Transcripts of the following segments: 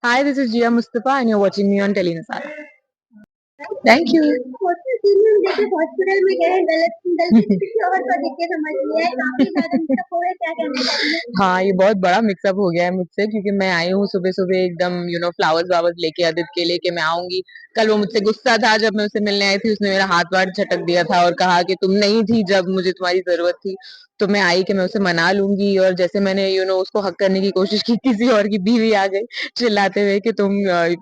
Hi, this is Jia Mustafa, and you're watching me on Telenasara. Thank you. Hospital में गए गलती से किसी और को देख के समझ लिया है काफी ज्यादा मिक्सअप हो रहा है क्या कहना चाहेंगे। हाँ, ये बहुत बड़ा मिक्सअप हो गया है मुझसे क्योंकि मैं आई हूँ सुबह सुबह एकदम फ्लावर्स वावर्स लेके आदित्य के लिए कि मैं आऊंगी। कल वो मुझसे गुस्सा था जब मैं उसे मिलने आई थी, उसने मेरा हाथ वाथ झटक दिया था और कहा कि तुम नहीं थी जब मुझे तुम्हारी जरूरत थी। तो मैं आई कि मैं उसे मना लूंगी, और जैसे मैंने उसको हक करने की कोशिश की, किसी और की बीवी आ गई चिल्लाते हुए कि तुम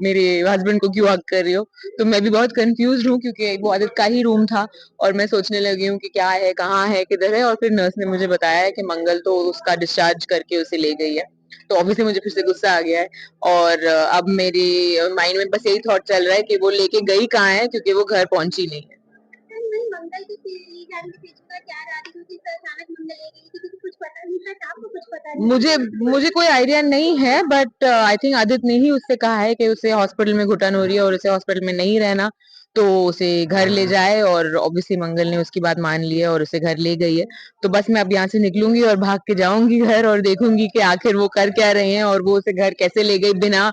मेरे हस्बैंड को क्यों हक कर रही हो। तो मैं भी बहुत कंफ्यूज हूँ क्योंकि वो आदित्य का ही रूम था और मैं सोचने लगी हूँ कि क्या है, कहाँ है, किधर है। और फिर नर्स ने मुझे बताया है कि मंगल तो उसका डिस्चार्ज करके उसे ले गई है। तो ऑब्वियसली मुझे फिर से गुस्सा आ गया है। और अब मेरी माइंड में बस यही थॉट चल रहा है कि वो लेके गई कहाँ है, क्योंकि वो घर पहुंची नहीं है। नहीं मंगल के जाने के पीछे का क्या रहा थी क्योंकि अचानक मंगल ले गई थी किसी को कुछ पता नहीं था आपको कुछ पता नहीं मुझे मुझे कोई आइडिया नहीं है, बट आई थिंक आदित्य ने ही उससे कहा है कि उसे हॉस्पिटल में घुटन हो रही है और उसे हॉस्पिटल में नहीं रहना, तो उसे घर ले जाए। और ऑब्वियसली मंगल ने उसकी बात मान ली है और उसे घर ले गई है। तो बस मैं अब यहाँ से निकलूंगी और भाग के जाऊंगी घर और देखूंगी कि आखिर वो कर क्या रहे हैं और वो उसे घर कैसे ले गई बिना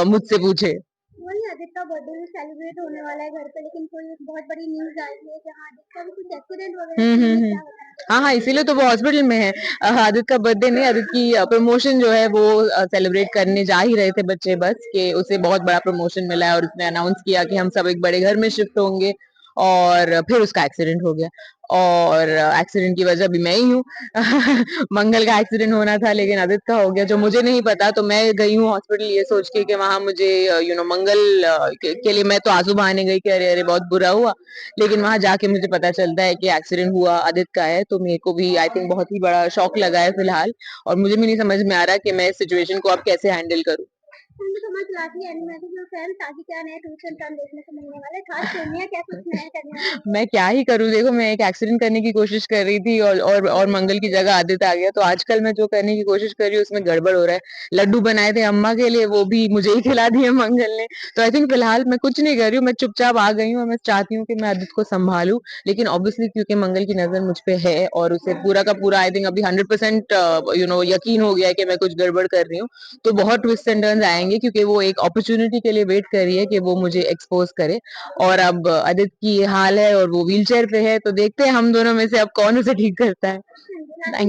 मुझसे पूछे। वही आदित्य का बर्थडे भी सेलिब्रेट होने वाला है घर पे लेकिन कोई बहुत बड़ी न्यूज आई है जहाँ आदित्य का भी कुछ एक्सीडेंट वगैरह हम्म। हाँ हाँ, इसीलिए तो वो हॉस्पिटल में है। आदित्य का बर्थडे नहीं, आदित्य की प्रमोशन जो है वो सेलिब्रेट करने जा ही रहे थे बच्चे, बस कि उसे बहुत बड़ा प्रमोशन मिला है और उसने अनाउंस किया कि हम सब एक बड़े घर में शिफ्ट होंगे। और फिर उसका एक्सीडेंट हो गया, और एक्सीडेंट की वजह भी मैं ही हूँ। मंगल का एक्सीडेंट होना था लेकिन आदित्य का हो गया, जो मुझे नहीं पता। तो मैं गई हूँ हॉस्पिटल ये सोच के कि वहां मुझे मंगल के लिए मैं तो आंसू बहाने गई कि अरे अरे बहुत बुरा हुआ। लेकिन वहां जाके मुझे पता चलता है कि एक्सीडेंट हुआ आदित्य का है। तो मेरे को भी आई थिंक बहुत ही बड़ा शॉक लगा है फिलहाल, और मुझे भी नहीं समझ में आ रहा कि मैं इस सिचुएशन को अब कैसे हैंडल करूँ। समझ लाती एनिमेटेड जो फैन ताकि क्या नया ट्विस्ट टर्न देखने को मिलने वाला है खास सोनिया क्या कुछ नया करने वाली है। मैं क्या ही करूँ, देखो मैं एक एक्सीडेंट करने की कोशिश कर रही थी और मंगल की जगह आदित्य आ गया। तो आजकल मैं जो करने की कोशिश कर रही हूँ उसमें गड़बड़ हो रहा है। लड्डू बनाए थे अम्मा के लिए, वो भी मुझे ही खिला दिए मंगल ने। तो आई थिंक फिलहाल मैं कुछ नहीं कर रही हूँ, मैं चुपचाप आ गई हूँ और मैं चाहती हूँ कि मैं आदित्य को संभालूं। लेकिन ऑब्वियसली क्योंकि मंगल की नजर मुझ पे है और उसे पूरा का पूरा आई थिंक अभी 100% यकीन हो गया है कि मैं कुछ गड़बड़ कर रही हूँ। तो बहुत ट्विस्ट एंड टर्न्स आएंगे क्योंकि वो एक अपॉर्चुनिटी के लिए वेट कर रही है कि वो मुझे एक्सपोज करे। और अब आदित्य की ये हाल है और वो व्हीलचेयर पे है, तो देखते हैं हम दोनों में से अब कौन उसे ठीक करता है। थैंक